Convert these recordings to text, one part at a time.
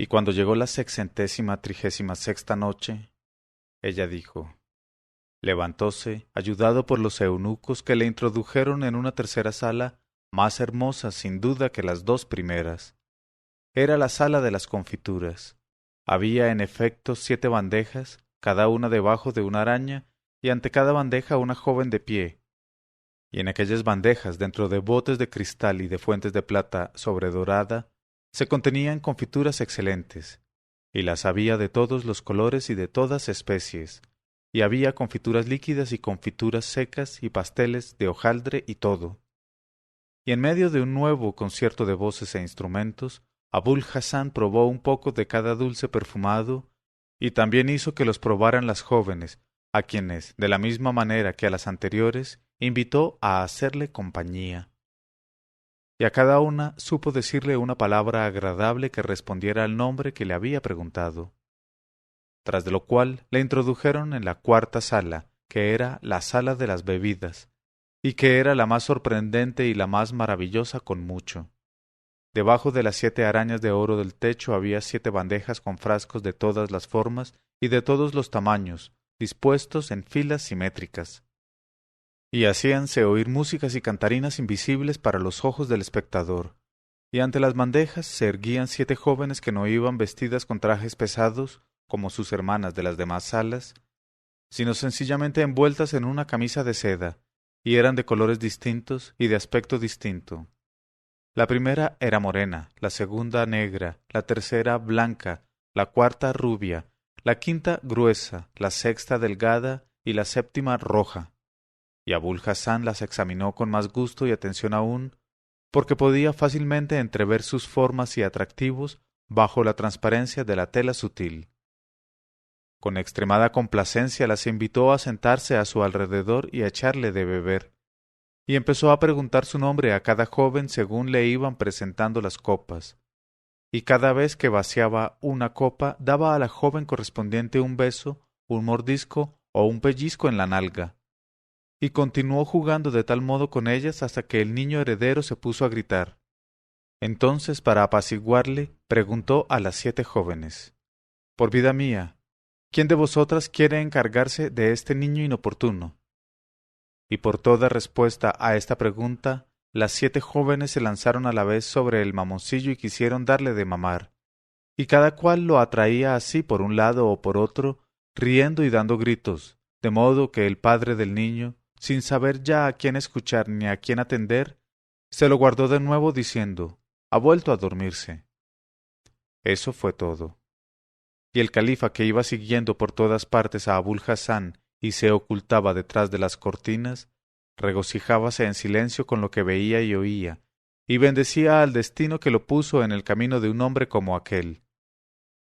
Y cuando llegó la 636ª noche, ella dijo: levantóse, ayudado por los eunucos que le introdujeron en una tercera sala, más hermosa sin duda que las dos primeras. Era la sala de las confituras. Había en efecto 7 bandejas, cada una debajo de una araña, y ante cada bandeja una joven de pie. Y en aquellas bandejas, dentro de botes de cristal y de fuentes de plata sobredorada, se contenían confituras excelentes, y las había de todos los colores y de todas especies, y había confituras líquidas y confituras secas y pasteles de hojaldre y todo. Y en medio de un nuevo concierto de voces e instrumentos, Abul Hassan probó un poco de cada dulce perfumado, y también hizo que los probaran las jóvenes, a quienes, de la misma manera que a las anteriores, invitó a hacerle compañía. Y a cada una supo decirle una palabra agradable que respondiera al nombre que le había preguntado. Tras de lo cual le introdujeron en la cuarta sala, que era la sala de las bebidas, y que era la más sorprendente y la más maravillosa con mucho. Debajo de las 7 arañas de oro del techo había 7 bandejas con frascos de todas las formas y de todos los tamaños, dispuestos en filas simétricas. Y hacíanse oír músicas y cantarinas invisibles para los ojos del espectador. Y ante las bandejas se erguían 7 jóvenes que no iban vestidas con trajes pesados, como sus hermanas de las demás salas, sino sencillamente envueltas en una camisa de seda, y eran de colores distintos y de aspecto distinto. La primera era morena, la segunda negra, la tercera blanca, la cuarta rubia, la quinta gruesa, la sexta delgada y la séptima roja. Y Abul Hassan las examinó con más gusto y atención aún, porque podía fácilmente entrever sus formas y atractivos bajo la transparencia de la tela sutil. Con extremada complacencia las invitó a sentarse a su alrededor y a echarle de beber, y empezó a preguntar su nombre a cada joven según le iban presentando las copas, y cada vez que vaciaba una copa daba a la joven correspondiente un beso, un mordisco o un pellizco en la nalga, y continuó jugando de tal modo con ellas hasta que el niño heredero se puso a gritar. Entonces, para apaciguarle, preguntó a las 7 jóvenes: por vida mía, ¿quién de vosotras quiere encargarse de este niño inoportuno? Y por toda respuesta a esta pregunta, las 7 jóvenes se lanzaron a la vez sobre el mamoncillo y quisieron darle de mamar, y cada cual lo atraía así por un lado o por otro, riendo y dando gritos, de modo que el padre del niño, sin saber ya a quién escuchar ni a quién atender, se lo guardó de nuevo diciendo: ha vuelto a dormirse. Eso fue todo. Y el califa, que iba siguiendo por todas partes a Abul Hassan y se ocultaba detrás de las cortinas, regocijábase en silencio con lo que veía y oía, y bendecía al destino que lo puso en el camino de un hombre como aquel.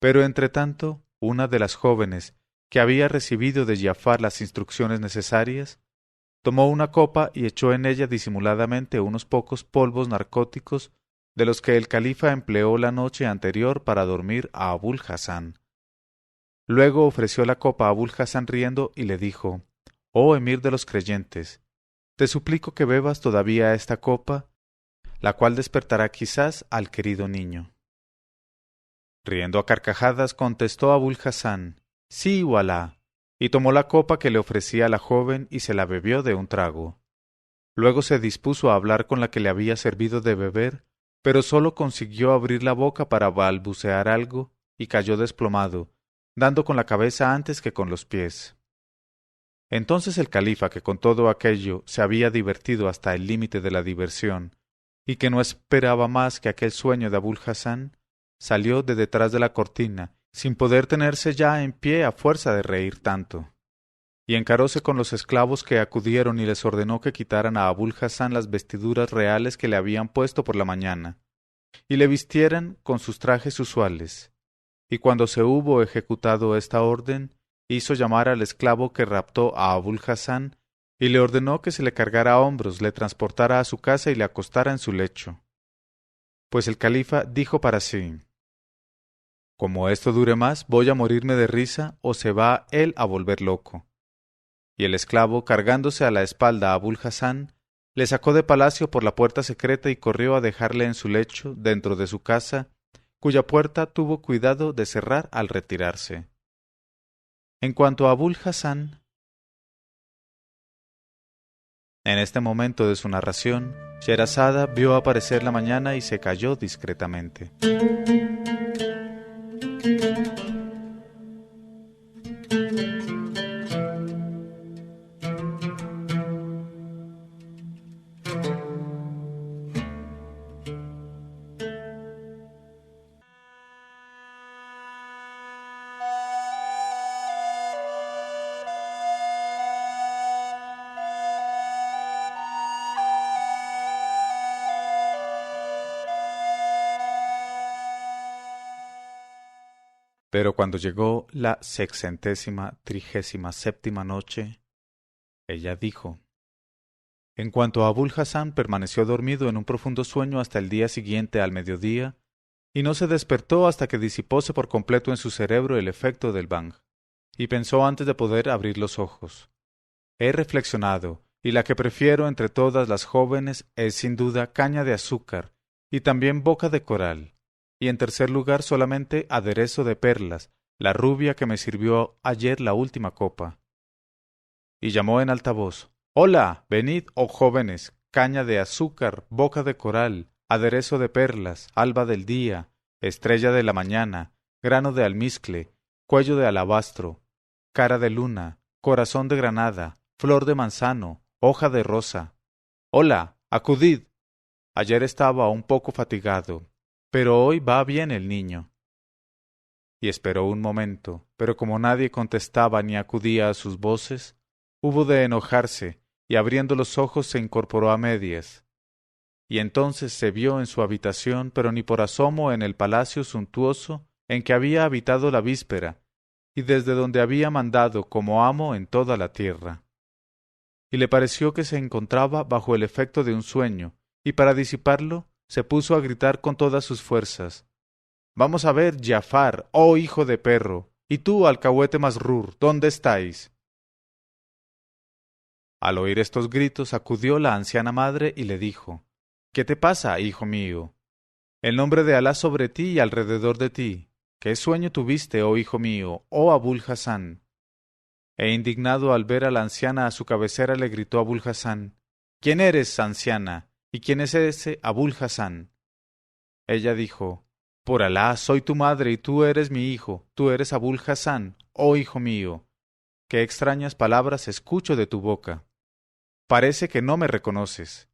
Pero entretanto, una de las jóvenes, que había recibido de Giafar las instrucciones necesarias, tomó una copa y echó en ella disimuladamente unos pocos polvos narcóticos de los que el califa empleó la noche anterior para dormir a Abul Hassan. Luego ofreció la copa a Abul Hassan riendo y le dijo: oh emir de los creyentes, te suplico que bebas todavía esta copa, la cual despertará quizás al querido niño. Riendo a carcajadas contestó Abul Hassan: sí, walá, y tomó la copa que le ofrecía la joven y se la bebió de un trago. Luego se dispuso a hablar con la que le había servido de beber, pero sólo consiguió abrir la boca para balbucear algo y cayó desplomado, dando con la cabeza antes que con los pies. Entonces el califa, que con todo aquello se había divertido hasta el límite de la diversión, y que no esperaba más que aquel sueño de Abul Hassan, salió de detrás de la cortina, sin poder tenerse ya en pie a fuerza de reír tanto, y encaróse con los esclavos que acudieron y les ordenó que quitaran a Abul Hassan las vestiduras reales que le habían puesto por la mañana, y le vistieran con sus trajes usuales. Y cuando se hubo ejecutado esta orden, hizo llamar al esclavo que raptó a Abul Hassan y le ordenó que se le cargara a hombros, le transportara a su casa y le acostara en su lecho. Pues el califa dijo para sí: como esto dure más, voy a morirme de risa o se va él a volver loco. Y el esclavo, cargándose a la espalda a Abul Hassan, le sacó de palacio por la puerta secreta y corrió a dejarle en su lecho, dentro de su casa, cuya puerta tuvo cuidado de cerrar al retirarse. En cuanto a Abul Hassan, en este momento de su narración, Sherazada vio aparecer la mañana y se calló discretamente. Pero cuando llegó la 637ª noche, ella dijo: En cuanto a Abul Hassan, permaneció dormido en un profundo sueño hasta el día siguiente al mediodía, y no se despertó hasta que disipóse por completo en su cerebro el efecto del bang, y pensó antes de poder abrir los ojos: He reflexionado, y la que prefiero entre todas las jóvenes es sin duda caña de azúcar, y también boca de coral, y en tercer lugar solamente aderezo de perlas, la rubia que me sirvió ayer la última copa. Y llamó en alta voz: Hola, venid, oh jóvenes, caña de azúcar, boca de coral, aderezo de perlas, alba del día, estrella de la mañana, grano de almizcle, cuello de alabastro, cara de luna, corazón de granada, flor de manzano, hoja de rosa. Hola, acudid. Ayer estaba un poco fatigado, pero hoy va bien el niño. Y esperó un momento, pero como nadie contestaba ni acudía a sus voces, hubo de enojarse, y abriendo los ojos se incorporó a medias. Y entonces se vio en su habitación, pero ni por asomo en el palacio suntuoso en que había habitado la víspera, y desde donde había mandado como amo en toda la tierra. Y le pareció que se encontraba bajo el efecto de un sueño, y para disiparlo se puso a gritar con todas sus fuerzas: Vamos a ver, Giafar, oh hijo de perro, y tú, alcahuete Masrur, ¿dónde estáis? Al oír estos gritos acudió la anciana madre y le dijo: ¿Qué te pasa, hijo mío? El nombre de Alá sobre ti y alrededor de ti. ¿Qué sueño tuviste, oh hijo mío, oh Abul Hassan? E indignado al ver a la anciana a su cabecera le gritó Abul Hassan: ¿Quién eres, anciana? ¿Y quién es ese Abul Hassan? Ella dijo: Por Alá, soy tu madre y tú eres mi hijo, tú eres Abul Hassan, oh hijo mío. Qué extrañas palabras escucho de tu boca. Parece que no me reconoces.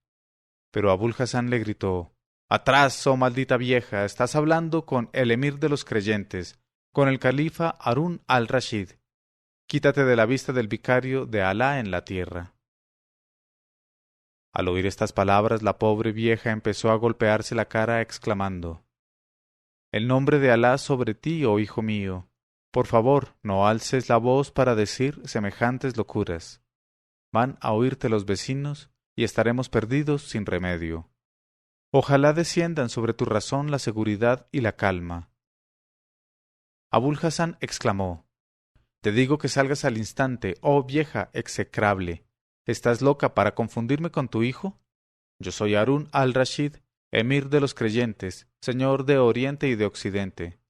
Pero Abul Hassan le gritó: Atrás, oh maldita vieja, estás hablando con el emir de los creyentes, con el califa Harún al-Rashid. Quítate de la vista del vicario de Alá en la tierra. Al oír estas palabras, la pobre vieja empezó a golpearse la cara exclamando: El nombre de Alá sobre ti, oh hijo mío. Por favor, no alces la voz para decir semejantes locuras. Van a oírte los vecinos y estaremos perdidos sin remedio. Ojalá desciendan sobre tu razón la seguridad y la calma. Abul Hassan exclamó: Te digo que salgas al instante, oh vieja execrable. ¿Estás loca para confundirme con tu hijo? Yo soy Harún al-Rashid, emir de los creyentes, señor de Oriente y de Occidente.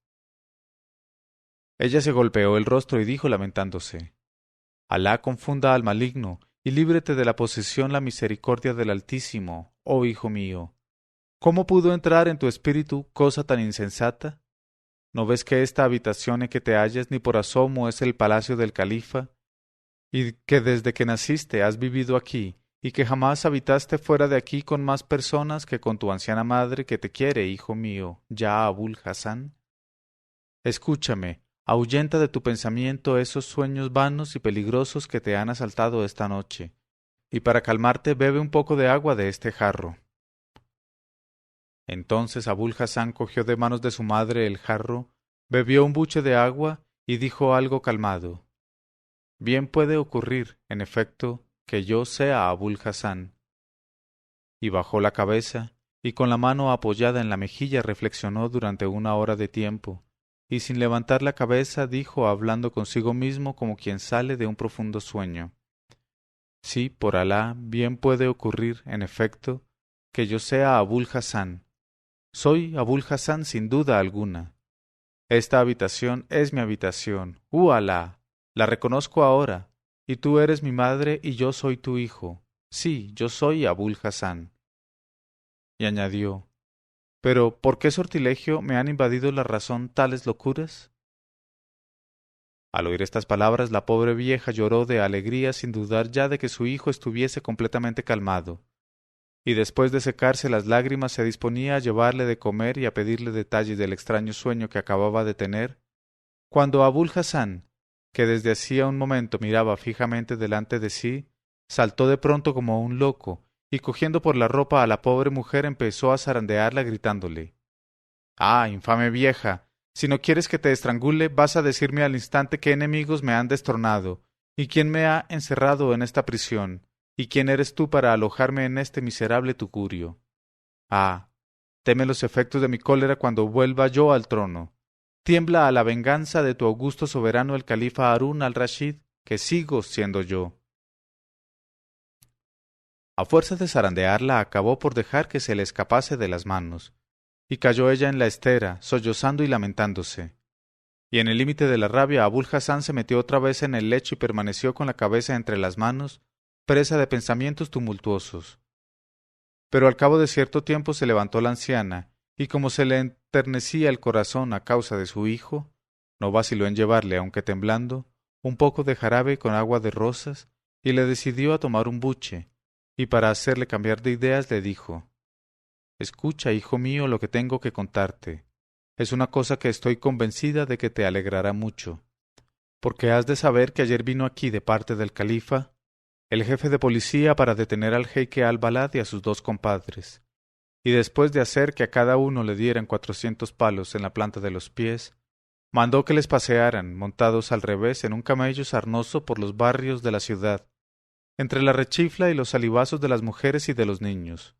Ella se golpeó el rostro y dijo lamentándose: Alá confunda al maligno y líbrete de la posesión la misericordia del Altísimo, oh hijo mío. ¿Cómo pudo entrar en tu espíritu cosa tan insensata? ¿No ves que esta habitación en que te hallas ni por asomo es el palacio del califa, y que desde que naciste has vivido aquí, y que jamás habitaste fuera de aquí con más personas que con tu anciana madre que te quiere, hijo mío, ya Abul Hassan? Escúchame, ahuyenta de tu pensamiento esos sueños vanos y peligrosos que te han asaltado esta noche, y para calmarte bebe un poco de agua de este jarro. Entonces Abul Hassan cogió de manos de su madre el jarro, bebió un buche de agua y dijo algo calmado: Bien puede ocurrir, en efecto, que yo sea Abul Hassan. Y bajó la cabeza, y con la mano apoyada en la mejilla reflexionó durante 1 hora de tiempo, y sin levantar la cabeza dijo, hablando consigo mismo como quien sale de un profundo sueño: Sí, por Alá, bien puede ocurrir, en efecto, que yo sea Abul Hassan. Soy Abul Hassan sin duda alguna. Esta habitación es mi habitación. ¡Ualá! La reconozco ahora. Y tú eres mi madre y yo soy tu hijo. Sí, yo soy Abul Hassan. Y añadió, ¿pero por qué sortilegio me han invadido la razón tales locuras? Al oír estas palabras, la pobre vieja lloró de alegría sin dudar ya de que su hijo estuviese completamente calmado, y después de secarse las lágrimas se disponía a llevarle de comer y a pedirle detalles del extraño sueño que acababa de tener, cuando Abul Hassan, que desde hacía un momento miraba fijamente delante de sí, saltó de pronto como un loco, y cogiendo por la ropa a la pobre mujer empezó a zarandearla gritándole: «¡Ah, infame vieja! Si no quieres que te estrangule, vas a decirme al instante qué enemigos me han destronado, y quién me ha encerrado en esta prisión, y quién eres tú para alojarme en este miserable tugurio. Ah, teme los efectos de mi cólera cuando vuelva yo al trono. Tiembla a la venganza de tu augusto soberano el califa Harún al-Rashid, que sigo siendo yo». A fuerza de zarandearla acabó por dejar que se le escapase de las manos, y cayó ella en la estera, sollozando y lamentándose. Y en el límite de la rabia, Abul Hassan se metió otra vez en el lecho y permaneció con la cabeza entre las manos, presa de pensamientos tumultuosos. Pero al cabo de cierto tiempo se levantó la anciana, y como se le enternecía el corazón a causa de su hijo, no vaciló en llevarle, aunque temblando, un poco de jarabe con agua de rosas, y le decidió a tomar un buche, y para hacerle cambiar de ideas le dijo: «Escucha, hijo mío, lo que tengo que contarte. Es una cosa que estoy convencida de que te alegrará mucho, porque has de saber que ayer vino aquí de parte del califa el jefe de policía para detener al jeique al-Balad y a sus 2 compadres, y después de hacer que a cada uno le dieran 400 palos en la planta de los pies, mandó que les pasearan, montados al revés, en un camello sarnoso por los barrios de la ciudad, entre la rechifla y los salivazos de las mujeres y de los niños.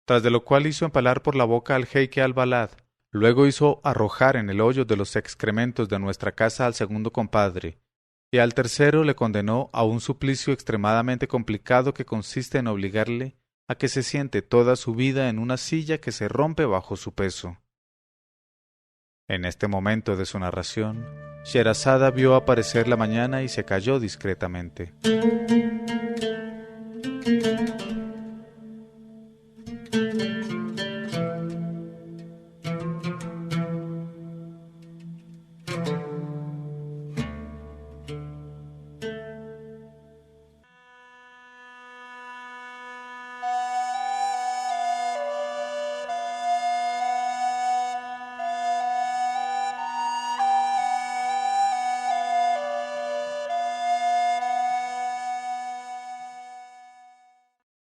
Tras de lo cual hizo empalar por la boca al jeique al-Balad, luego hizo arrojar en el hoyo de los excrementos de nuestra casa al 2 compadre, y al tercero le condenó a un suplicio extremadamente complicado que consiste en obligarle a que se siente toda su vida en una silla que se rompe bajo su peso». En este momento de su narración, Sherazada vio aparecer la mañana y se calló discretamente.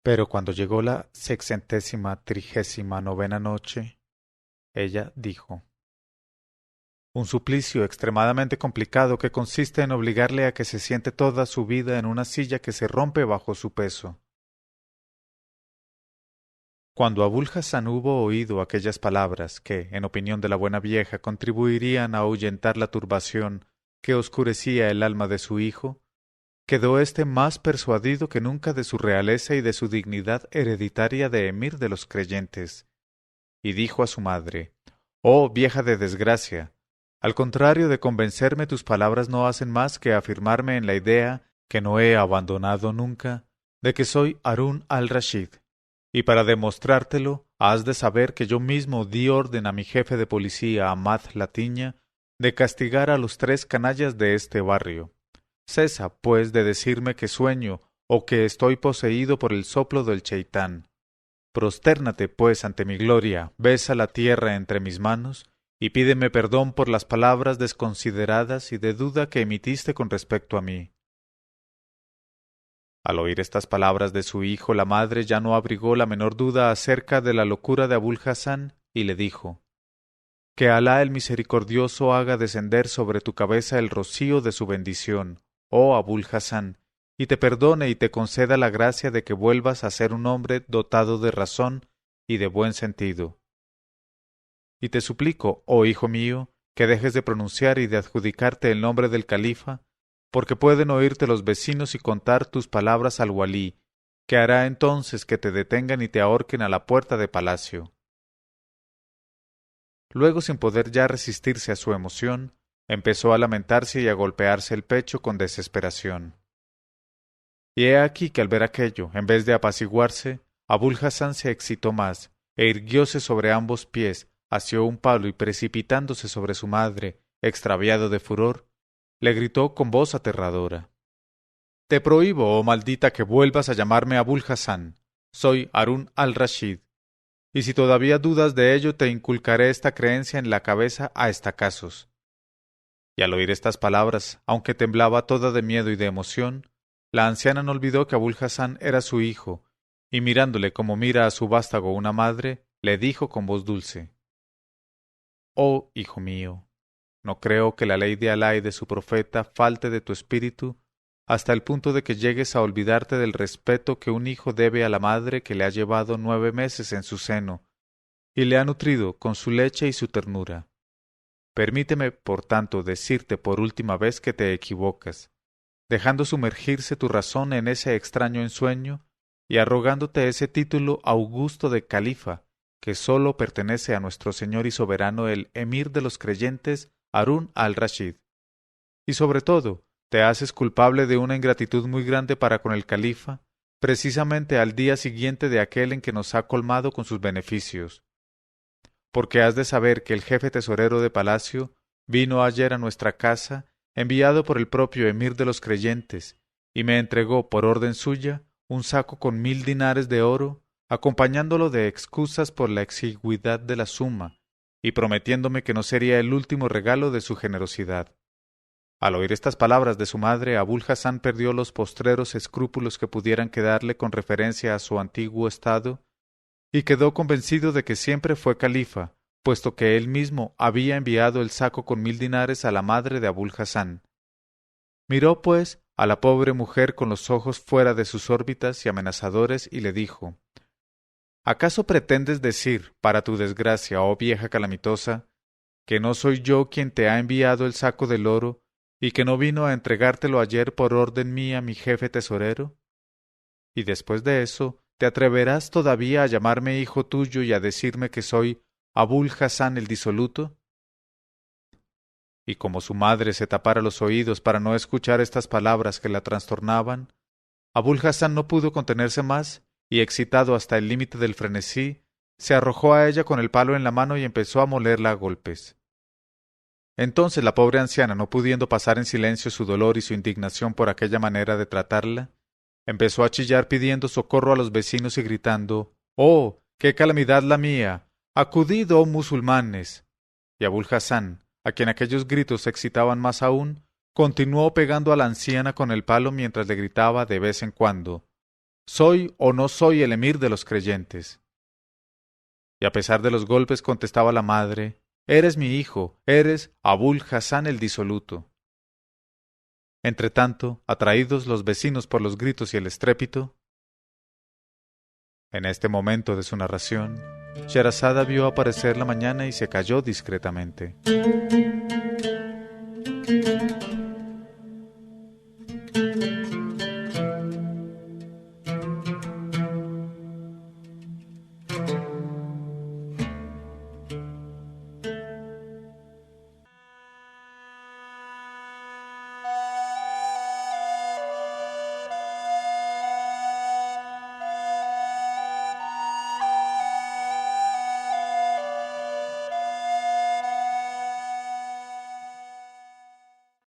Pero cuando llegó la 639ª noche, ella dijo: «Un suplicio extremadamente complicado que consiste en obligarle a que se siente toda su vida en una silla que se rompe bajo su peso». Cuando Abul Hassan hubo oído aquellas palabras que, en opinión de la buena vieja, contribuirían a ahuyentar la turbación que oscurecía el alma de su hijo, quedó éste más persuadido que nunca de su realeza y de su dignidad hereditaria de emir de los creyentes, y dijo a su madre: «Oh vieja de desgracia, al contrario de convencerme, tus palabras no hacen más que afirmarme en la idea, que no he abandonado nunca, de que soy Harún al-Rashid, y para demostrártelo, has de saber que yo mismo di orden a mi jefe de policía, Ahmad Latiña, de castigar a los 3 canallas de este barrio. Cesa, pues, de decirme que sueño o que estoy poseído por el soplo del cheitán. Prostérnate, pues, ante mi gloria, besa la tierra entre mis manos, y pídeme perdón por las palabras desconsideradas y de duda que emitiste con respecto a mí». Al oír estas palabras de su hijo, la madre ya no abrigó la menor duda acerca de la locura de Abul Hassan, y le dijo: «Que Alá el misericordioso haga descender sobre tu cabeza el rocío de su bendición, oh Abul Hassan, y te perdone y te conceda la gracia de que vuelvas a ser un hombre dotado de razón y de buen sentido. Y te suplico, oh hijo mío, que dejes de pronunciar y de adjudicarte el nombre del califa, porque pueden oírte los vecinos y contar tus palabras al walí, que hará entonces que te detengan y te ahorquen a la puerta de palacio». luego, sin poder ya resistirse a su emoción, empezó a lamentarse y a golpearse el pecho con desesperación. Y he aquí que al ver aquello, en vez de apaciguarse, Abul Hassan se excitó más, e irguióse sobre ambos pies, asió un palo y precipitándose sobre su madre, extraviado de furor, le gritó con voz aterradora: «Te prohíbo, oh maldita, que vuelvas a llamarme Abul Hassan. Soy Harún al-Rashid. Y si todavía dudas de ello, te inculcaré esta creencia en la cabeza a estacazos». Y al oír estas palabras, aunque temblaba toda de miedo y de emoción, la anciana no olvidó que Abul Hassan era su hijo, y mirándole como mira a su vástago una madre, le dijo con voz dulce: «Oh, hijo mío, no creo que la ley de Alá y de su profeta falte de tu espíritu hasta el punto de que llegues a olvidarte del respeto que un hijo debe a la madre que le ha llevado 9 meses en su seno y le ha nutrido con su leche y su ternura. Permíteme, por tanto, decirte por última vez que te equivocas, dejando sumergirse tu razón en ese extraño ensueño y arrogándote ese título augusto de califa que sólo pertenece a nuestro señor y soberano el emir de los creyentes, Harún al-Rashid. Y sobre todo, te haces culpable de una ingratitud muy grande para con el califa, precisamente al día siguiente de aquel en que nos ha colmado con sus beneficios. Porque has de saber que el jefe tesorero de palacio vino ayer a nuestra casa, enviado por el propio emir de los creyentes, y me entregó, por orden suya, un saco con 1000 dinares de oro, acompañándolo de excusas por la exigüidad de la suma, y prometiéndome que no sería el último regalo de su generosidad. Al oír estas palabras de su madre, Abul Hassan perdió los postreros escrúpulos que pudieran quedarle con referencia a su antiguo estado, y quedó convencido de que siempre fue califa, puesto que él mismo había enviado el saco con 1000 dinares a la madre de Abul Hassan. Miró, pues, a la pobre mujer con los ojos fuera de sus órbitas y amenazadores, y le dijo: ¿Acaso pretendes decir, para tu desgracia, oh vieja calamitosa, que no soy yo quien te ha enviado el saco del oro, y que no vino a entregártelo ayer por orden mía mi jefe tesorero? Y después de eso, ¿te atreverás todavía a llamarme hijo tuyo y a decirme que soy Abul Hassan el disoluto? Y como su madre se tapara los oídos para no escuchar estas palabras que la trastornaban, Abul Hassan no pudo contenerse más, y excitado hasta el límite del frenesí, se arrojó a ella con el palo en la mano y empezó a molerla a golpes. Entonces la pobre anciana, no pudiendo pasar en silencio su dolor y su indignación por aquella manera de tratarla, empezó a chillar pidiendo socorro a los vecinos y gritando: «¡Oh, qué calamidad la mía! ¡Acudid, oh musulmanes!». Y Abul Hassan, a quien aquellos gritos excitaban más aún, continuó pegando a la anciana con el palo mientras le gritaba de vez en cuando: «¿Soy o no soy el emir de los creyentes?». Y a pesar de los golpes contestaba la madre: «Eres mi hijo, eres Abul Hassan el disoluto». Entretanto, atraídos los vecinos por los gritos y el estrépito, en este momento de su narración, Sherazada vio aparecer la mañana y se calló discretamente.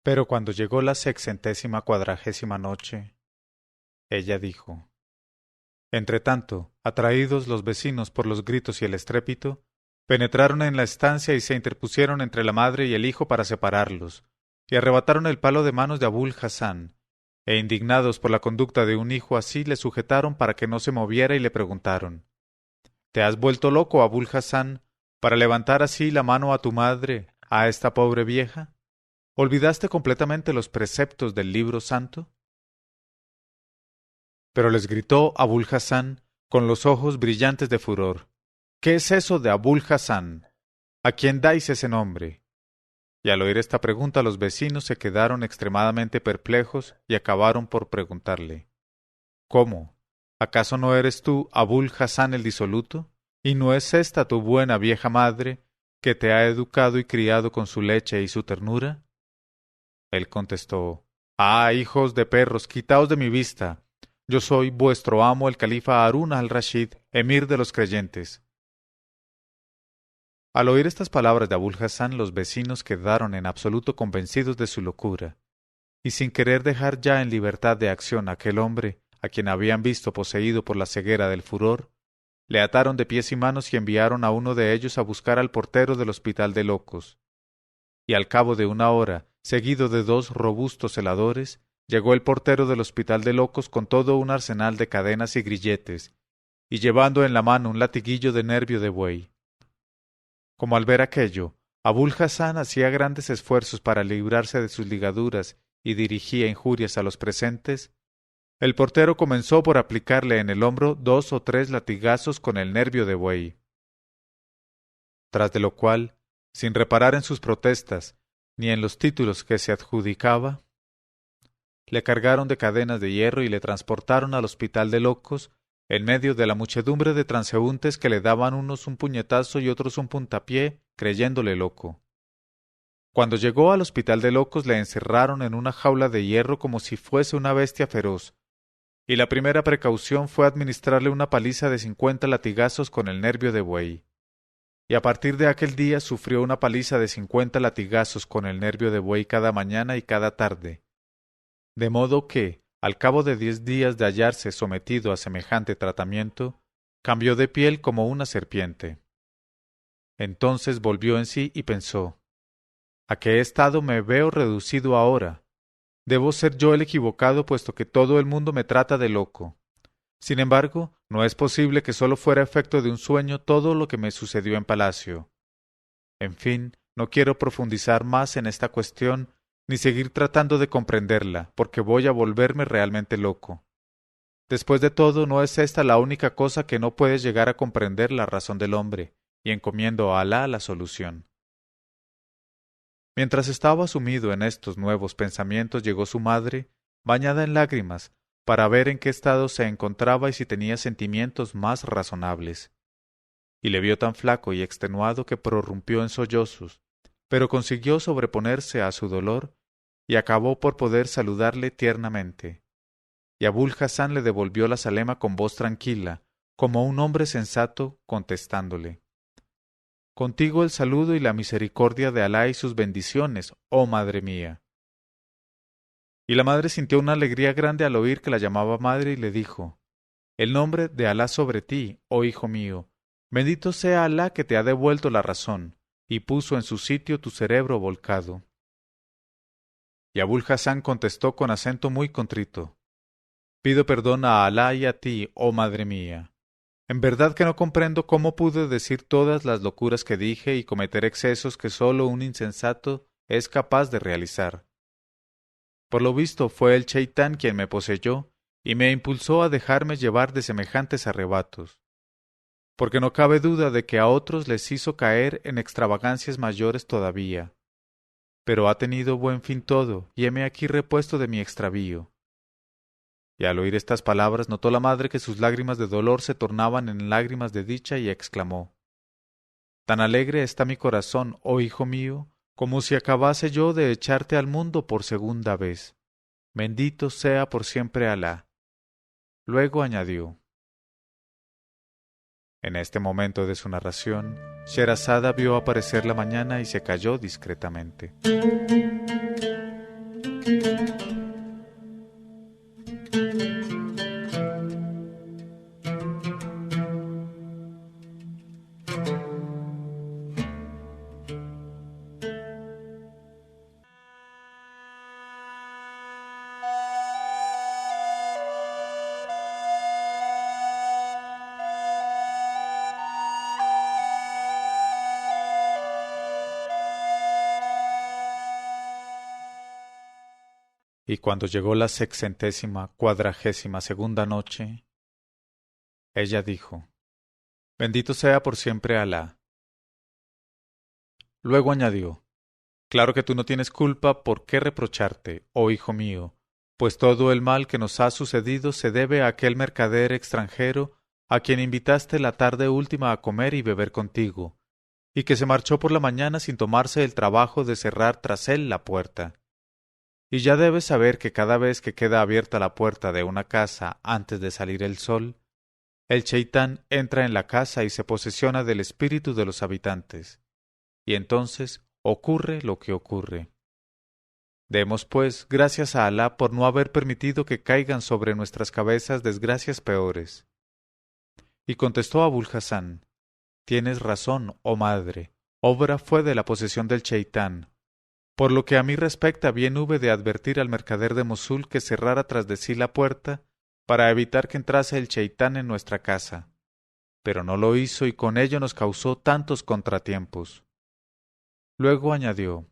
Pero cuando llegó la 640ª noche, ella dijo: Entretanto, atraídos los vecinos por los gritos y el estrépito, penetraron en la estancia y se interpusieron entre la madre y el hijo para separarlos, y arrebataron el palo de manos de Abul Hassan, e indignados por la conducta de un hijo así, le sujetaron para que no se moviera y le preguntaron: ¿Te has vuelto loco, Abul Hassan, para levantar así la mano a tu madre, a esta pobre vieja? ¿Olvidaste completamente los preceptos del libro santo? Pero les gritó Abul Hassan, con los ojos brillantes de furor: ¿Qué es eso de Abul Hassan? ¿A quién dais ese nombre? Y al oír esta pregunta los vecinos se quedaron extremadamente perplejos y acabaron por preguntarle: ¿Cómo? ¿Acaso no eres tú Abul Hassan el disoluto? ¿Y no es esta tu buena vieja madre, que te ha educado y criado con su leche y su ternura? Él contestó: Ah, hijos de perros, quitaos de mi vista. Yo soy vuestro amo, el califa Harún al-Rashid, emir de los creyentes. Al oír estas palabras de Abul Hassan, los vecinos quedaron en absoluto convencidos de su locura, y sin querer dejar ya en libertad de acción a aquel hombre, a quien habían visto poseído por la ceguera del furor, le ataron de pies y manos y enviaron a uno de ellos a buscar al portero del hospital de locos. Y al cabo de una hora, seguido de 2 robustos celadores, llegó el portero del hospital de locos con todo un arsenal de cadenas y grilletes, y llevando en la mano un latiguillo de nervio de buey. Como al ver aquello, Abul Hassan hacía grandes esfuerzos para librarse de sus ligaduras y dirigía injurias a los presentes, el portero comenzó por aplicarle en el hombro 2 o 3 latigazos con el nervio de buey. Tras de lo cual, sin reparar en sus protestas ni en los títulos que se adjudicaba, le cargaron de cadenas de hierro y le transportaron al hospital de locos en medio de la muchedumbre de transeúntes que le daban unos un puñetazo y otros un puntapié, creyéndole loco. Cuando llegó al hospital de locos le encerraron en una jaula de hierro como si fuese una bestia feroz, y la primera precaución fue administrarle una paliza de 50 latigazos con el nervio de buey. Y a partir de aquel día sufrió una paliza de 50 latigazos con el nervio de buey cada mañana y cada tarde. De modo que, al cabo de 10 días de hallarse sometido a semejante tratamiento, cambió de piel como una serpiente. Entonces volvió en sí y pensó: ¿a qué estado me veo reducido ahora? Debo ser yo el equivocado, puesto que todo el mundo me trata de loco. Sin embargo, no es posible que solo fuera efecto de un sueño todo lo que me sucedió en palacio. En fin, no quiero profundizar más en esta cuestión, ni seguir tratando de comprenderla, porque voy a volverme realmente loco. Después de todo, no es esta la única cosa que no puede llegar a comprender la razón del hombre, y encomiendo a Alá la solución. Mientras estaba sumido en estos nuevos pensamientos, llegó su madre, bañada en lágrimas, para ver en qué estado se encontraba y si tenía sentimientos más razonables. Y le vio tan flaco y extenuado que prorrumpió en sollozos, pero consiguió sobreponerse a su dolor y acabó por poder saludarle tiernamente. Y Abul Hassan le devolvió la salema con voz tranquila, como un hombre sensato, contestándole: Contigo el saludo y la misericordia de Alá y sus bendiciones, oh madre mía. Y la madre sintió una alegría grande al oír que la llamaba madre y le dijo: El nombre de Alá sobre ti, oh hijo mío, bendito sea Alá que te ha devuelto la razón, y puso en su sitio tu cerebro volcado. Y Abul Hassan contestó con acento muy contrito: Pido perdón a Alá y a ti, oh madre mía. En verdad que no comprendo cómo pude decir todas las locuras que dije y cometer excesos que sólo un insensato es capaz de realizar. Por lo visto fue el Cheitán quien me poseyó y me impulsó a dejarme llevar de semejantes arrebatos, porque no cabe duda de que a otros les hizo caer en extravagancias mayores todavía. Pero ha tenido buen fin todo, y heme aquí repuesto de mi extravío. Y al oír estas palabras notó la madre que sus lágrimas de dolor se tornaban en lágrimas de dicha y exclamó: Tan alegre está mi corazón, oh hijo mío, como si acabase yo de echarte al mundo por segunda vez. Bendito sea por siempre Alá. Luego añadió: En este momento de su narración, Sherazada vio aparecer la mañana y se calló discretamente. Y cuando llegó la 642ª noche, ella dijo: Bendito sea por siempre Alá. Luego añadió: Claro que tú no tienes culpa por qué reprocharte, oh hijo mío, pues todo el mal que nos ha sucedido se debe a aquel mercader extranjero a quien invitaste la tarde última a comer y beber contigo, y que se marchó por la mañana sin tomarse el trabajo de cerrar tras él la puerta. Y ya debes saber que cada vez que queda abierta la puerta de una casa antes de salir el sol, el cheitán entra en la casa y se posesiona del espíritu de los habitantes. Y entonces ocurre lo que ocurre. Demos, pues, gracias a Alá por no haber permitido que caigan sobre nuestras cabezas desgracias peores. Y contestó Abul Hasán: Tienes razón, oh madre, obra fue de la posesión del cheitán. Por lo que a mí respecta, bien hube de advertir al mercader de Mosul que cerrara tras de sí la puerta para evitar que entrase el cheitán en nuestra casa. Pero no lo hizo y con ello nos causó tantos contratiempos. Luego añadió: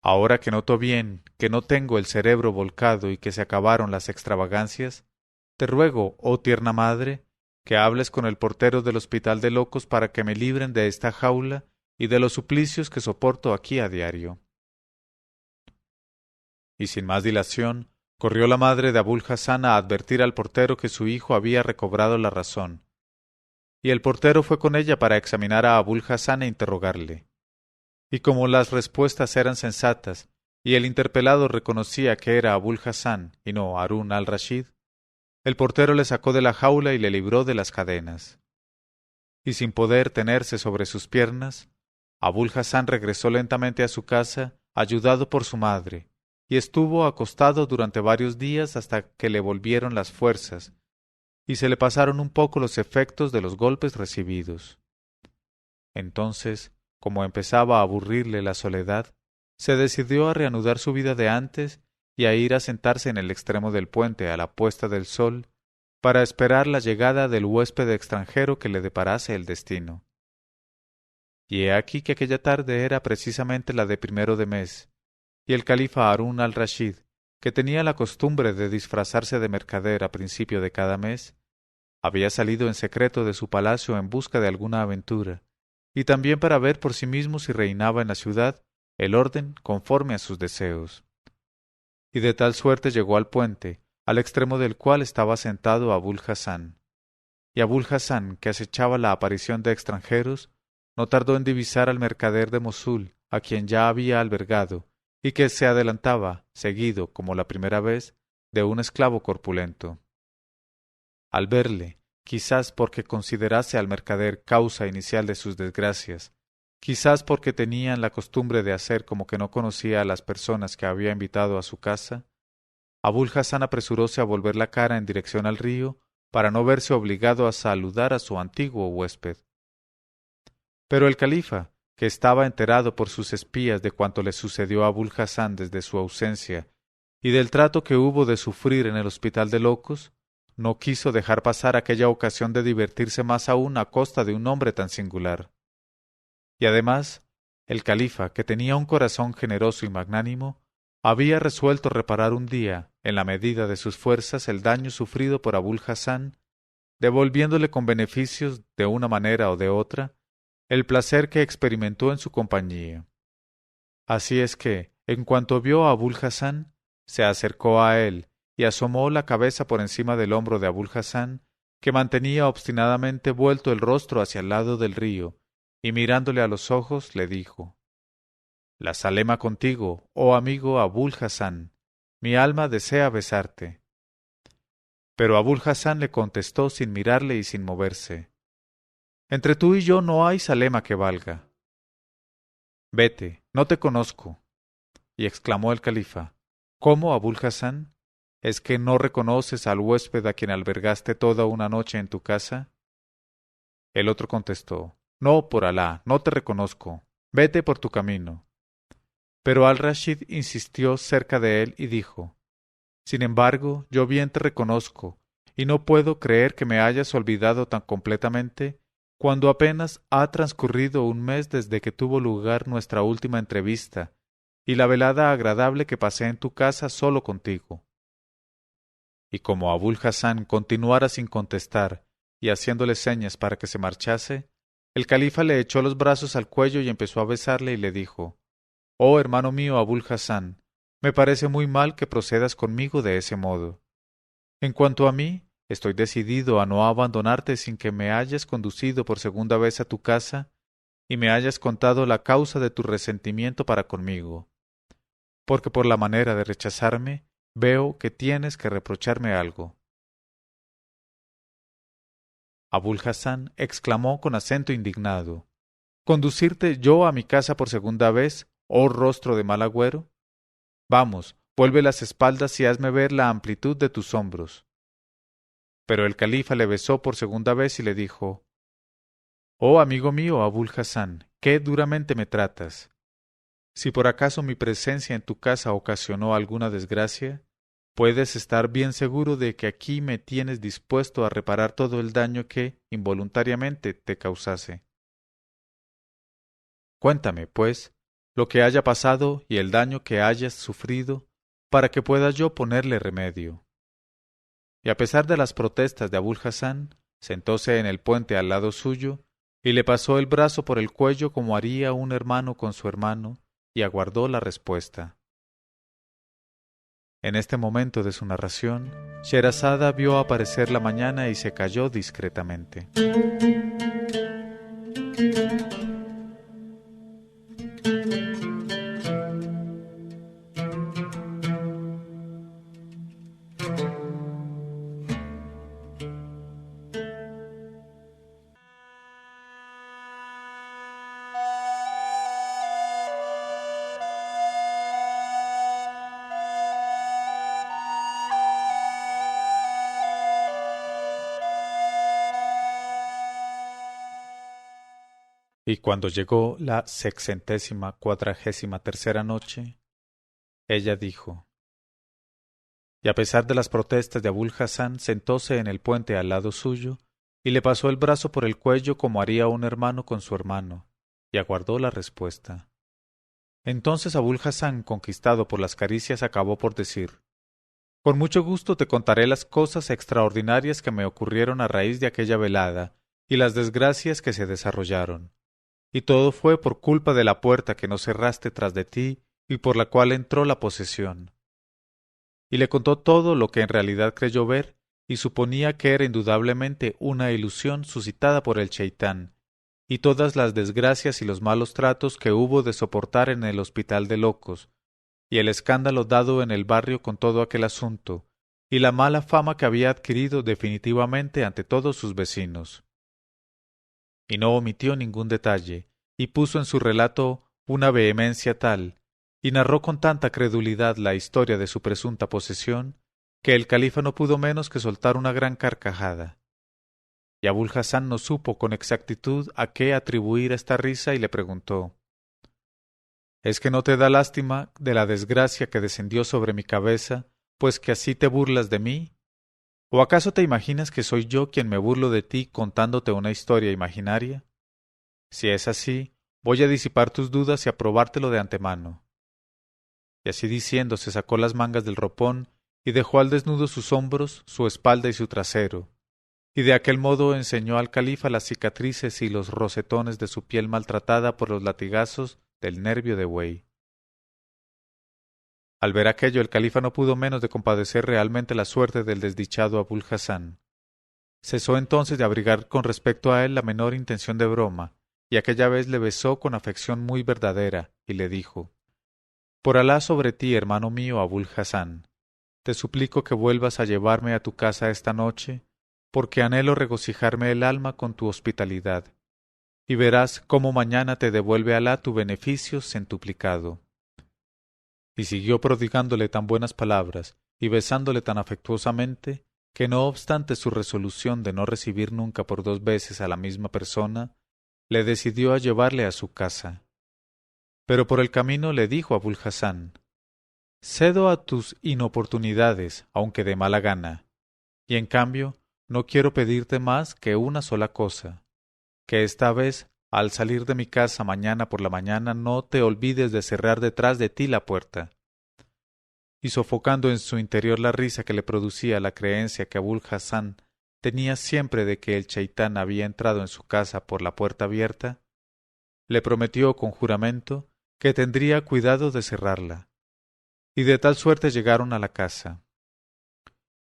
Ahora que noto bien que no tengo el cerebro volcado y que se acabaron las extravagancias, te ruego, oh tierna madre, que hables con el portero del hospital de locos para que me libren de esta jaula y de los suplicios que soporto aquí a diario. Y sin más dilación, corrió la madre de Abul Hasán a advertir al portero que su hijo había recobrado la razón. Y el portero fue con ella para examinar a Abul Hasán e interrogarle. Y como las respuestas eran sensatas, y el interpelado reconocía que era Abul Hasán y no Harún al-Rashid, el portero le sacó de la jaula y le libró de las cadenas. Y sin poder tenerse sobre sus piernas, Abul Hasán regresó lentamente a su casa, ayudado por su madre, y estuvo acostado durante varios días hasta que le volvieron las fuerzas, y se le pasaron un poco los efectos de los golpes recibidos. Entonces, como empezaba a aburrirle la soledad, se decidió a reanudar su vida de antes y a ir a sentarse en el extremo del puente a la puesta del sol para esperar la llegada del huésped extranjero que le deparase el destino. Y he aquí que aquella tarde era precisamente la de 1 de mes, y el califa Harún al-Rashid, que tenía la costumbre de disfrazarse de mercader a principio de cada mes, había salido en secreto de su palacio en busca de alguna aventura, y también para ver por sí mismo si reinaba en la ciudad el orden conforme a sus deseos. Y de tal suerte llegó al puente, al extremo del cual estaba sentado Abul Hasán. Y Abul Hasán, que acechaba la aparición de extranjeros, no tardó en divisar al mercader de Mosul, a quien ya había albergado, y que se adelantaba, seguido, como la primera vez, de un esclavo corpulento. Al verle, quizás porque considerase al mercader causa inicial de sus desgracias, quizás porque tenían la costumbre de hacer como que no conocía a las personas que había invitado a su casa, Abul Hasán apresuróse a volver la cara en dirección al río para no verse obligado a saludar a su antiguo huésped. Pero el califa, que estaba enterado por sus espías de cuanto le sucedió a Abul Hasán desde su ausencia y del trato que hubo de sufrir en el hospital de locos, no quiso dejar pasar aquella ocasión de divertirse más aún a costa de un hombre tan singular. Y además, el califa, que tenía un corazón generoso y magnánimo, había resuelto reparar un día, en la medida de sus fuerzas, el daño sufrido por Abul Hasán, devolviéndole con beneficios, de una manera o de otra, el placer que experimentó en su compañía. Así es que, en cuanto vio a Abul Hasán, se acercó a él y asomó la cabeza por encima del hombro de Abul Hasán, que mantenía obstinadamente vuelto el rostro hacia el lado del río, y mirándole a los ojos le dijo: La salema contigo, oh amigo Abul Hasán, mi alma desea besarte. Pero Abul Hasán le contestó sin mirarle y sin moverse: Entre tú y yo no hay salema que valga. Vete, no te conozco. Y exclamó el califa: ¿Cómo, Abul Hasán? ¿Es que no reconoces al huésped a quien albergaste toda una noche en tu casa? El otro contestó: No, por Alá, no te reconozco. Vete por tu camino. Pero al-Rashid insistió cerca de él y dijo: Sin embargo, yo bien te reconozco, y no puedo creer que me hayas olvidado tan completamente cuando apenas ha transcurrido un mes desde que tuvo lugar nuestra última entrevista y la velada agradable que pasé en tu casa solo contigo. Y como Abul Hasán continuara sin contestar y haciéndole señas para que se marchase, el califa le echó los brazos al cuello y empezó a besarle y le dijo: Oh hermano mío Abul Hasán, me parece muy mal que procedas conmigo de ese modo. En cuanto a mí, estoy decidido a no abandonarte sin que me hayas conducido por segunda vez a tu casa y me hayas contado la causa de tu resentimiento para conmigo, porque por la manera de rechazarme veo que tienes que reprocharme algo. Abul Hassan exclamó con acento indignado: ¿Conducirte yo a mi casa por segunda vez, oh rostro de mal agüero? Vamos, vuelve las espaldas y hazme ver la amplitud de tus hombros. Pero el califa le besó por segunda vez y le dijo: Oh amigo mío Abul Hassan, qué duramente me tratas. Si por acaso mi presencia en tu casa ocasionó alguna desgracia, puedes estar bien seguro de que aquí me tienes dispuesto a reparar todo el daño que, involuntariamente, te causase. Cuéntame, pues, lo que haya pasado y el daño que hayas sufrido, para que pueda yo ponerle remedio. Y a pesar de las protestas de Abul Hassan, sentóse en el puente al lado suyo, y le pasó el brazo por el cuello como haría un hermano con su hermano, y aguardó la respuesta. En este momento de su narración, Sherazada vio aparecer la mañana y se calló discretamente. Y cuando llegó la 643ª noche, ella dijo: Y a pesar de las protestas de Abul Hassan, sentóse en el puente al lado suyo, y le pasó el brazo por el cuello como haría un hermano con su hermano, y aguardó la respuesta. Entonces Abul Hassan, conquistado por las caricias, acabó por decir: Con mucho gusto te contaré las cosas extraordinarias que me ocurrieron a raíz de aquella velada, y las desgracias que se desarrollaron. Y todo fue por culpa de la puerta que no cerraste tras de ti y por la cual entró la posesión. Y le contó todo lo que en realidad creyó ver y suponía que era indudablemente una ilusión suscitada por el cheitán, y todas las desgracias y los malos tratos que hubo de soportar en el hospital de locos, y el escándalo dado en el barrio con todo aquel asunto, y la mala fama que había adquirido definitivamente ante todos sus vecinos. Y no omitió ningún detalle, y puso en su relato una vehemencia tal, y narró con tanta credulidad la historia de su presunta posesión, que el califa no pudo menos que soltar una gran carcajada. Y Abul Hassan no supo con exactitud a qué atribuir esta risa y le preguntó: ¿Es que no te da lástima de la desgracia que descendió sobre mi cabeza, pues que así te burlas de mí? ¿O acaso te imaginas que soy yo quien me burlo de ti contándote una historia imaginaria? Si es así, voy a disipar tus dudas y a probártelo de antemano. Y así diciendo se sacó las mangas del ropón y dejó al desnudo sus hombros, su espalda y su trasero, y de aquel modo enseñó al califa las cicatrices y los rosetones de su piel maltratada por los latigazos del nervio de buey. Al ver aquello, el califa no pudo menos de compadecer realmente la suerte del desdichado Abul Hassan. Cesó entonces de abrigar con respecto a él la menor intención de broma, y aquella vez le besó con afección muy verdadera, y le dijo: Por Alá sobre ti, hermano mío Abul Hassan, te suplico que vuelvas a llevarme a tu casa esta noche, porque anhelo regocijarme el alma con tu hospitalidad, y verás cómo mañana te devuelve Alá tu beneficio centuplicado. Y siguió prodigándole tan buenas palabras y besándole tan afectuosamente, que no obstante su resolución de no recibir nunca por 2 veces a la misma persona, le decidió a llevarle a su casa. Pero por el camino le dijo a Abul Hassan: Cedo a tus inoportunidades, aunque de mala gana, y en cambio no quiero pedirte más que una sola cosa, que esta vez, al salir de mi casa mañana por la mañana, no te olvides de cerrar detrás de ti la puerta. Y sofocando en su interior la risa que le producía la creencia que Abul Hassan tenía siempre de que el cheitán había entrado en su casa por la puerta abierta, le prometió con juramento que tendría cuidado de cerrarla. Y de tal suerte llegaron a la casa.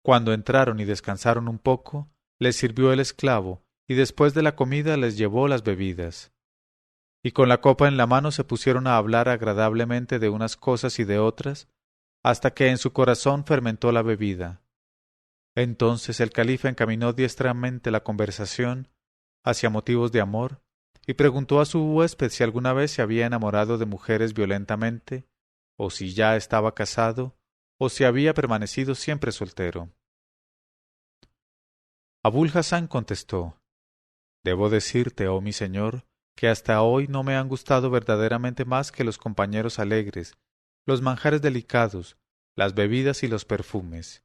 Cuando entraron y descansaron un poco, les sirvió el esclavo, y después de la comida les llevó las bebidas. y con la copa en la mano se pusieron a hablar agradablemente de unas cosas y de otras, hasta que en su corazón fermentó la bebida. Entonces el califa encaminó diestramente la conversación hacia motivos de amor, y preguntó a su huésped si alguna vez se había enamorado de mujeres violentamente, o si ya estaba casado, o si había permanecido siempre soltero. Abul Hasán contestó: Debo decirte, oh mi señor, que hasta hoy no me han gustado verdaderamente más que los compañeros alegres, los manjares delicados, las bebidas y los perfumes,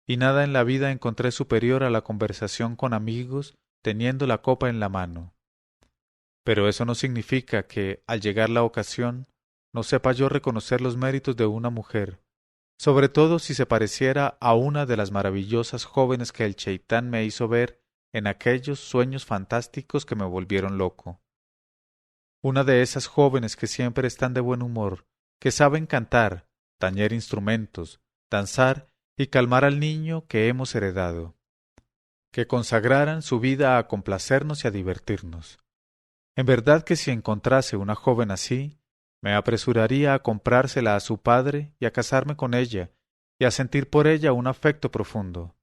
y nada en la vida encontré superior a la conversación con amigos teniendo la copa en la mano. Pero eso no significa que, al llegar la ocasión, no sepa yo reconocer los méritos de una mujer, sobre todo si se pareciera a una de las maravillosas jóvenes que el cheitán me hizo ver en aquellos sueños fantásticos que me volvieron loco. Una de esas jóvenes que siempre están de buen humor, que saben cantar, tañer instrumentos, danzar y calmar al niño que hemos heredado, que consagraran su vida a complacernos y a divertirnos. En verdad que si encontrase una joven así, me apresuraría a comprársela a su padre y a casarme con ella, y a sentir por ella un afecto profundo.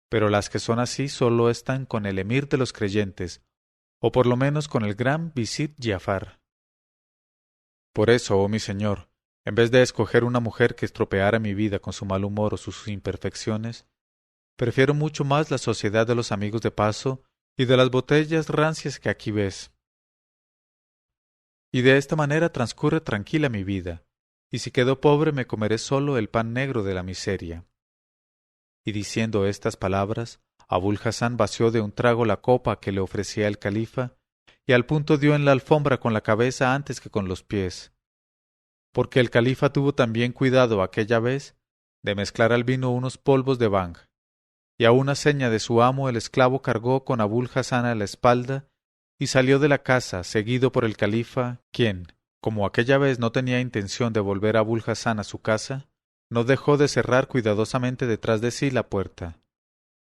Pero las que son así solo están con el emir de los creyentes, o por lo menos con el gran visir Giafar. Por eso, oh mi señor, en vez de escoger una mujer que estropeara mi vida con su mal humor o sus imperfecciones, prefiero mucho más la sociedad de los amigos de paso y de las botellas rancias que aquí ves. Y de esta manera transcurre tranquila mi vida, y si quedo pobre me comeré solo el pan negro de la miseria. Y diciendo estas palabras, Abul Hasán vació de un trago la copa que le ofrecía el califa, y al punto dio en la alfombra con la cabeza antes que con los pies. Porque el califa tuvo también cuidado aquella vez de mezclar al vino unos polvos de bang, y a una seña de su amo el esclavo cargó con Abul Hasán a la espalda y salió de la casa, seguido por el califa, quien, como aquella vez no tenía intención de volver a Abul Hasán a su casa, no dejó de cerrar cuidadosamente detrás de sí la puerta.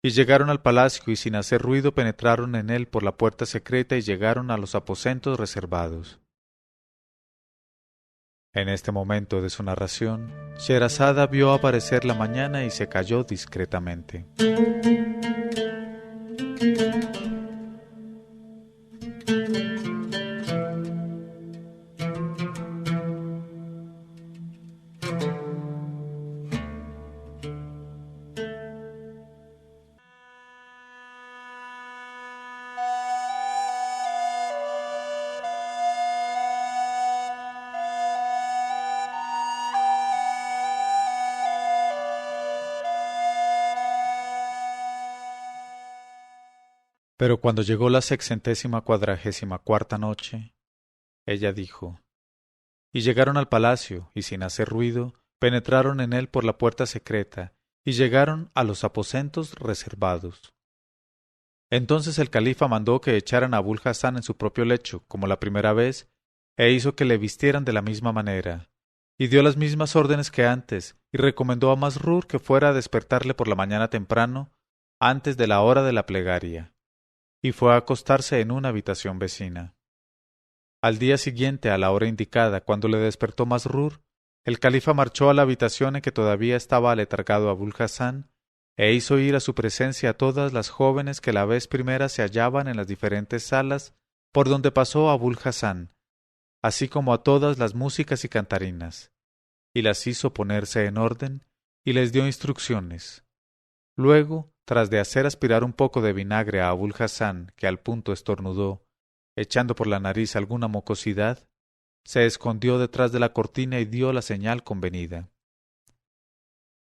Y llegaron al palacio y sin hacer ruido penetraron en él por la puerta secreta y llegaron a los aposentos reservados. En este momento de su narración, Sherazada vio aparecer la mañana y se calló discretamente. Pero cuando llegó la 644ª noche, ella dijo: Y llegaron al palacio, y sin hacer ruido, penetraron en él por la puerta secreta, y llegaron a los aposentos reservados. Entonces el califa mandó que echaran a Abul Hasán en su propio lecho, como la primera vez, e hizo que le vistieran de la misma manera, y dio las mismas órdenes que antes, y recomendó a Masrur que fuera a despertarle por la mañana temprano, antes de la hora de la plegaria, y fue a acostarse en una habitación vecina. Al día siguiente, a la hora indicada, cuando le despertó Masrur, el califa marchó a la habitación en que todavía estaba aletargado Abul Hasán, e hizo ir a su presencia a todas las jóvenes que la vez primera se hallaban en las diferentes salas por donde pasó Abul Hasán, así como a todas las músicas y cantarinas, y las hizo ponerse en orden, y les dio instrucciones. Luego, tras de hacer aspirar un poco de vinagre a Abul Hasán, que al punto estornudó, echando por la nariz alguna mocosidad, se escondió detrás de la cortina y dio la señal convenida.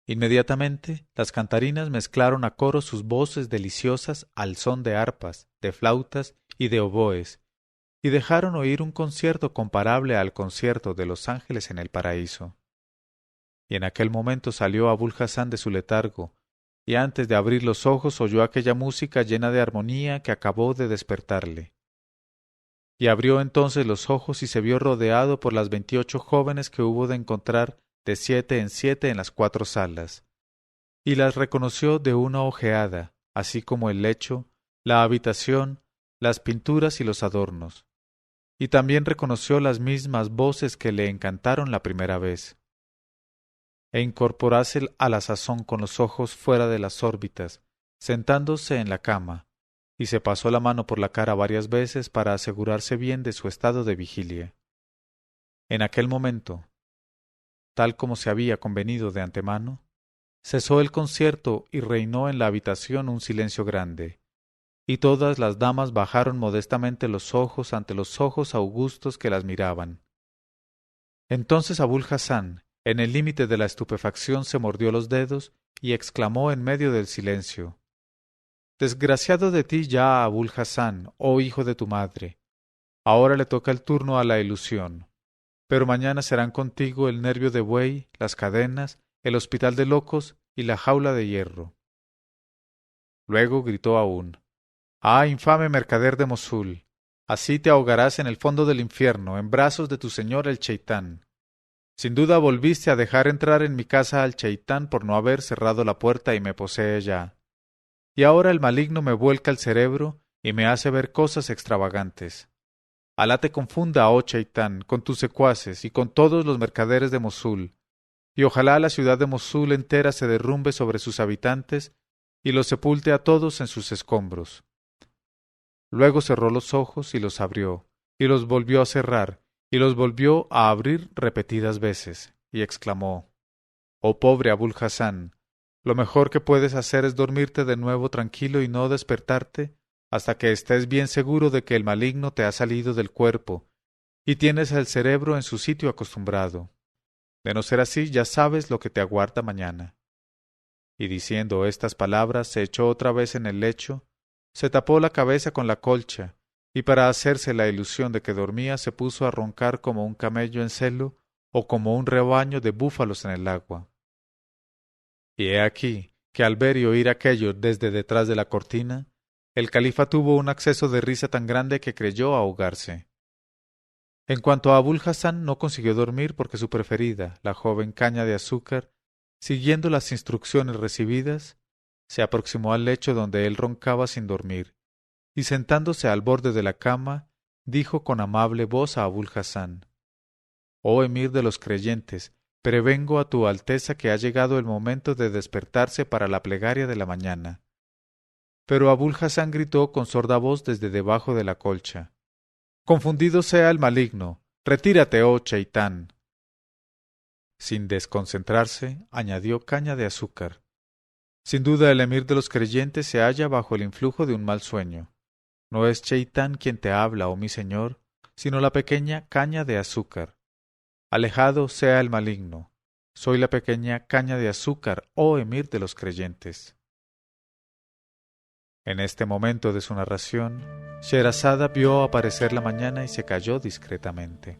Inmediatamente las cantarinas mezclaron a coro sus voces deliciosas al son de arpas, de flautas y de oboes, y dejaron oír un concierto comparable al concierto de los ángeles en el paraíso. Y en aquel momento salió Abul Hasán de su letargo, y antes de abrir los ojos oyó aquella música llena de armonía que acabó de despertarle. Y abrió entonces los ojos y se vio rodeado por las 28 jóvenes que hubo de encontrar de 7 en 7 en las 4 salas, y las reconoció de una ojeada, así como el lecho, la habitación, las pinturas y los adornos. y también reconoció las mismas voces que le encantaron la primera vez. E incorporase a la sazón con los ojos fuera de las órbitas, sentándose en la cama, y se pasó la mano por la cara varias veces para asegurarse bien de su estado de vigilia. En aquel momento, tal como se había convenido de antemano, cesó el concierto y reinó en la habitación un silencio grande, y todas las damas bajaron modestamente los ojos ante los ojos augustos que las miraban. Entonces Abul Hassan, en el límite de la estupefacción, se mordió los dedos y exclamó en medio del silencio: «Desgraciado de ti ya, Abul Hassan, oh hijo de tu madre. Ahora le toca el turno a la ilusión. Pero mañana serán contigo el nervio de buey, las cadenas, el hospital de locos y la jaula de hierro». Luego gritó aún: «¡Ah, infame mercader de Mosul! Así te ahogarás en el fondo del infierno, en brazos de tu señor el Cheitán. Sin duda volviste a dejar entrar en mi casa al Cheitán por no haber cerrado la puerta y me posee ya. Y ahora el maligno me vuelca el cerebro y me hace ver cosas extravagantes. Alá te confunda, oh Cheitán, con tus secuaces y con todos los mercaderes de Mosul, y ojalá la ciudad de Mosul entera se derrumbe sobre sus habitantes y los sepulte a todos en sus escombros». Luego cerró los ojos y los abrió, y los volvió a cerrar, y los volvió a abrir repetidas veces, y exclamó: «Oh pobre Abul Hassan, lo mejor que puedes hacer es dormirte de nuevo tranquilo y no despertarte hasta que estés bien seguro de que el maligno te ha salido del cuerpo y tienes el cerebro en su sitio acostumbrado. De no ser así, ya sabes lo que te aguarda mañana». Y diciendo estas palabras se echó otra vez en el lecho, se tapó la cabeza con la colcha, y para hacerse la ilusión de que dormía se puso a roncar como un camello en celo o como un rebaño de búfalos en el agua. Y he aquí que al ver y oír aquello desde detrás de la cortina, el califa tuvo un acceso de risa tan grande que creyó ahogarse. En cuanto a Abul Hassan, no consiguió dormir porque su preferida, la joven caña de azúcar, siguiendo las instrucciones recibidas, se aproximó al lecho donde él roncaba sin dormir, y sentándose al borde de la cama, dijo con amable voz a Abul Hassan: «Oh emir de los creyentes, prevengo a tu Alteza que ha llegado el momento de despertarse para la plegaria de la mañana». Pero Abul Hassan gritó con sorda voz desde debajo de la colcha: «Confundido sea el maligno, retírate, oh Cheitán». Sin desconcentrarse, añadió caña de azúcar: «Sin duda el emir de los creyentes se halla bajo el influjo de un mal sueño. No es Cheitán quien te habla, oh mi señor, sino la pequeña caña de azúcar. Alejado sea el maligno. Soy la pequeña caña de azúcar, oh emir de los creyentes». En este momento de su narración, Sherazada vio aparecer la mañana y se calló discretamente.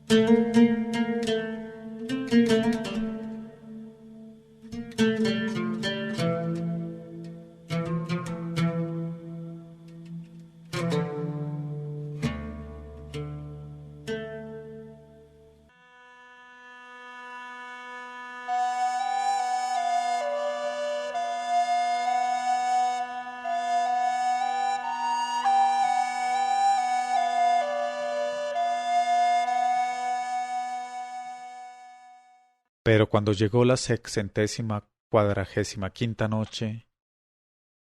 Pero cuando llegó la 645ª noche,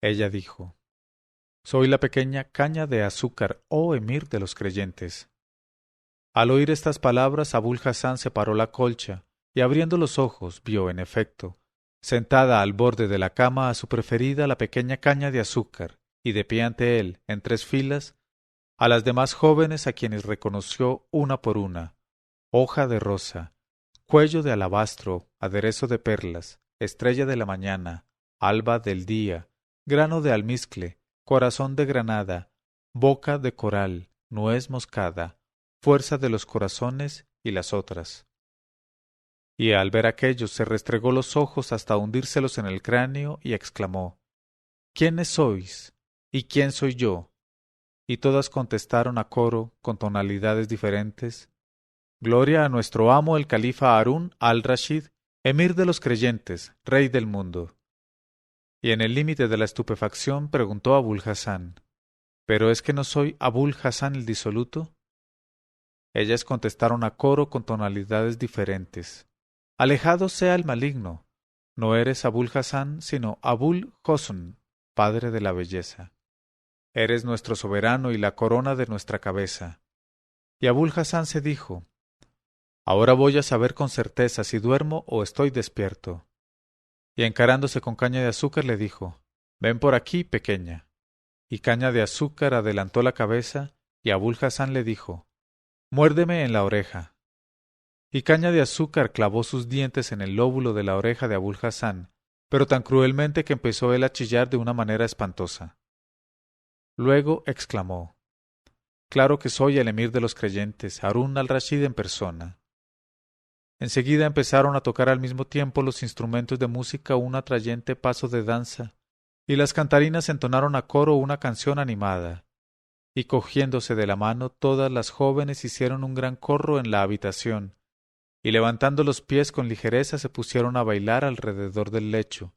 ella dijo: «Soy la pequeña caña de azúcar, oh emir de los creyentes». Al oír estas palabras, Abul Hassan separó la colcha y abriendo los ojos vio, en efecto, sentada al borde de la cama a su preferida la pequeña caña de azúcar, y de pie ante él, en 3 filas, a las demás jóvenes a quienes reconoció una por una: hoja de rosa, cuello de alabastro, aderezo de perlas, estrella de la mañana, alba del día, grano de almizcle, corazón de granada, boca de coral, nuez moscada, fuerza de los corazones y las otras. Y al ver aquello se restregó los ojos hasta hundírselos en el cráneo y exclamó: «¿Quiénes sois? ¿Y quién soy yo?». Y todas contestaron a coro, con tonalidades diferentes: «Gloria a nuestro amo el califa Harún al-Rashid, emir de los creyentes, rey del mundo». Y en el límite de la estupefacción preguntó a Abul Hassan: «¿Pero es que no soy Abul Hassan el disoluto?». Ellas contestaron a coro con tonalidades diferentes. Alejado sea el maligno. No eres Abul Hassan, sino Abul Hosn, padre de la belleza. Eres nuestro soberano y la corona de nuestra cabeza. Y Abul Hassan se dijo: Ahora voy a saber con certeza si duermo o estoy despierto. Y encarándose con Caña de Azúcar le dijo: Ven por aquí, pequeña. Y Caña de Azúcar adelantó la cabeza, y Abul Hassan le dijo: Muérdeme en la oreja. Y Caña de Azúcar clavó sus dientes en el lóbulo de la oreja de Abul Hassan, pero tan cruelmente que empezó él a chillar de una manera espantosa. Luego exclamó: Claro que soy el emir de los creyentes, Harún al-Rashid en persona. Enseguida empezaron a tocar al mismo tiempo los instrumentos de música un atrayente paso de danza, y las cantarinas entonaron a coro una canción animada, y cogiéndose de la mano todas las jóvenes hicieron un gran corro en la habitación, y levantando los pies con ligereza se pusieron a bailar alrededor del lecho,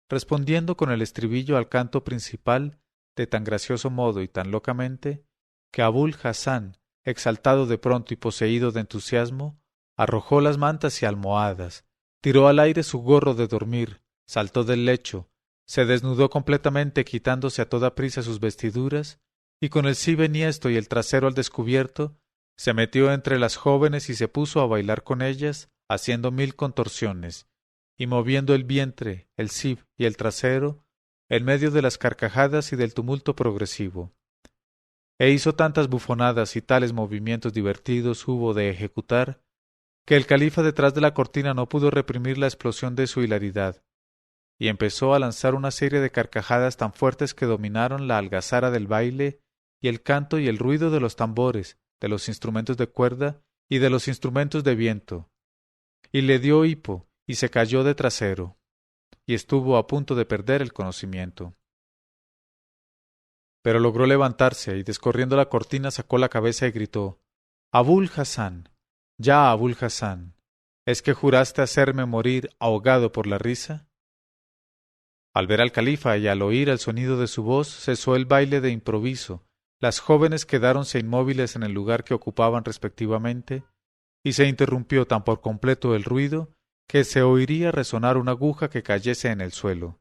respondiendo con el estribillo al canto principal de tan gracioso modo y tan locamente, que Abul Hassan, exaltado de pronto y poseído de entusiasmo, arrojó las mantas y almohadas, tiró al aire su gorro de dormir, saltó del lecho, se desnudó completamente quitándose a toda prisa sus vestiduras, y con el cibe enhiesto y el trasero al descubierto, se metió entre las jóvenes y se puso a bailar con ellas, haciendo 1000 contorsiones, y moviendo el vientre, el cib y el trasero, en medio de las carcajadas y del tumulto progresivo. E hizo tantas bufonadas y tales movimientos divertidos hubo de ejecutar, que el califa detrás de la cortina no pudo reprimir la explosión de su hilaridad, y empezó a lanzar una serie de carcajadas tan fuertes que dominaron la algazara del baile y el canto y el ruido de los tambores, de los instrumentos de cuerda y de los instrumentos de viento, y le dio hipo y se cayó de trasero, y estuvo a punto de perder el conocimiento. Pero logró levantarse y descorriendo la cortina sacó la cabeza y gritó: Abul Hassan, ya Abul Hassan, ¿es que juraste hacerme morir ahogado por la risa? Al ver al califa y al oír el sonido de su voz, cesó el baile de improviso, las jóvenes quedáronse inmóviles en el lugar que ocupaban respectivamente, y se interrumpió tan por completo el ruido que se oiría resonar una aguja que cayese en el suelo.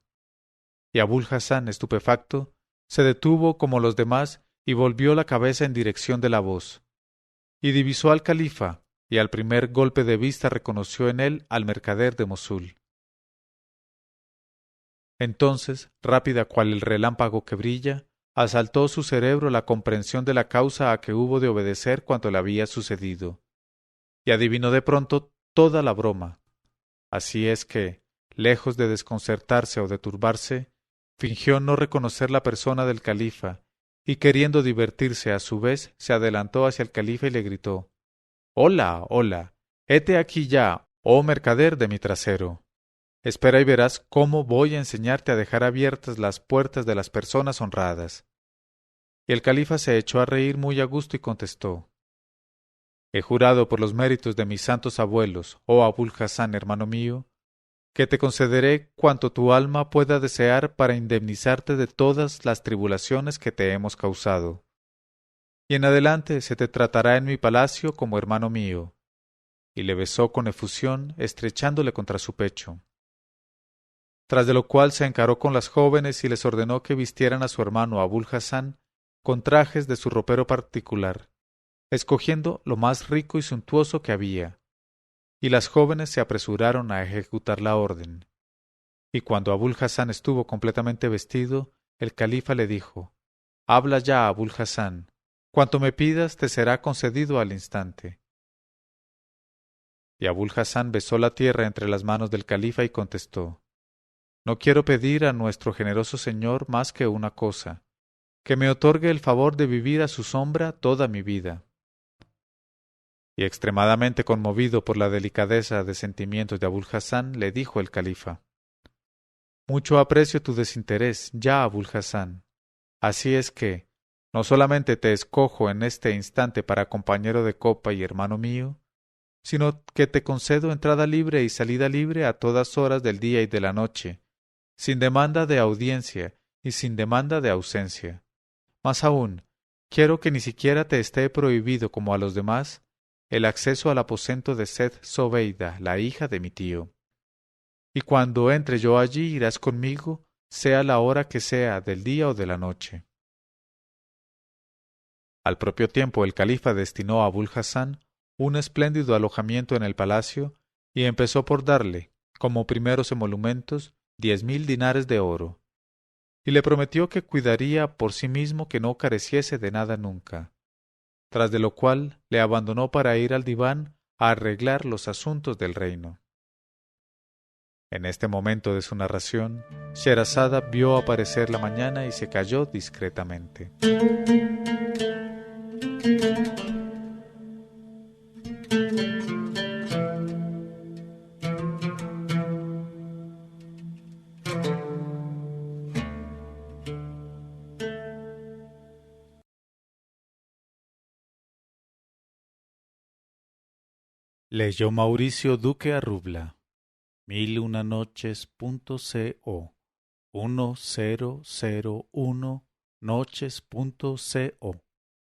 Y Abul Hassan, estupefacto, se detuvo como los demás y volvió la cabeza en dirección de la voz. Y divisó al califa, y al primer golpe de vista reconoció en él al mercader de Mosul. Entonces, rápida cual el relámpago que brilla, asaltó su cerebro la comprensión de la causa a que hubo de obedecer cuanto le había sucedido, y adivinó de pronto toda la broma. Así es que, lejos de desconcertarse o de turbarse, fingió no reconocer la persona del califa, y queriendo divertirse a su vez, se adelantó hacia el califa y le gritó: Hola, hola, hete aquí ya, oh mercader de mi trasero. Espera y verás cómo voy a enseñarte a dejar abiertas las puertas de las personas honradas. Y el califa se echó a reír muy a gusto y contestó: He jurado por los méritos de mis santos abuelos, oh Abul Hassan, hermano mío, que te concederé cuanto tu alma pueda desear para indemnizarte de todas las tribulaciones que te hemos causado. Y en adelante se te tratará en mi palacio como hermano mío. Y le besó con efusión, estrechándole contra su pecho. Tras de lo cual se encaró con las jóvenes y les ordenó que vistieran a su hermano Abul Hassan con trajes de su ropero particular, escogiendo lo más rico y suntuoso que había. Y las jóvenes se apresuraron a ejecutar la orden. Y cuando Abul Hassan estuvo completamente vestido, el califa le dijo: Habla ya, Abul Hassan, cuanto me pidas te será concedido al instante. Y Abul Hassan besó la tierra entre las manos del califa y contestó: No quiero pedir a nuestro generoso señor más que una cosa, que me otorgue el favor de vivir a su sombra toda mi vida. Y extremadamente conmovido por la delicadeza de sentimientos de Abul Hassan, le dijo el califa: Mucho aprecio tu desinterés, ya Abul Hassan. Así es que, no solamente te escojo en este instante para compañero de copa y hermano mío, sino que te concedo entrada libre y salida libre a todas horas del día y de la noche, sin demanda de audiencia y sin demanda de ausencia. Más aún, quiero que ni siquiera te esté prohibido como a los demás el acceso al aposento de Seth Zobeida, la hija de mi tío. Y cuando entre yo allí irás conmigo, sea la hora que sea, del día o de la noche. Al propio tiempo el califa destinó a Abul Hassan un espléndido alojamiento en el palacio y empezó por darle, como primeros emolumentos, 10.000 dinares de oro, y le prometió que cuidaría por sí mismo que no careciese de nada nunca, tras de lo cual le abandonó para ir al diván a arreglar los asuntos del reino. En este momento de su narración, Sherazada vio aparecer la mañana y se calló discretamente. Leyó Mauricio Duque Arrubla, 1001noches.co 1001noches.co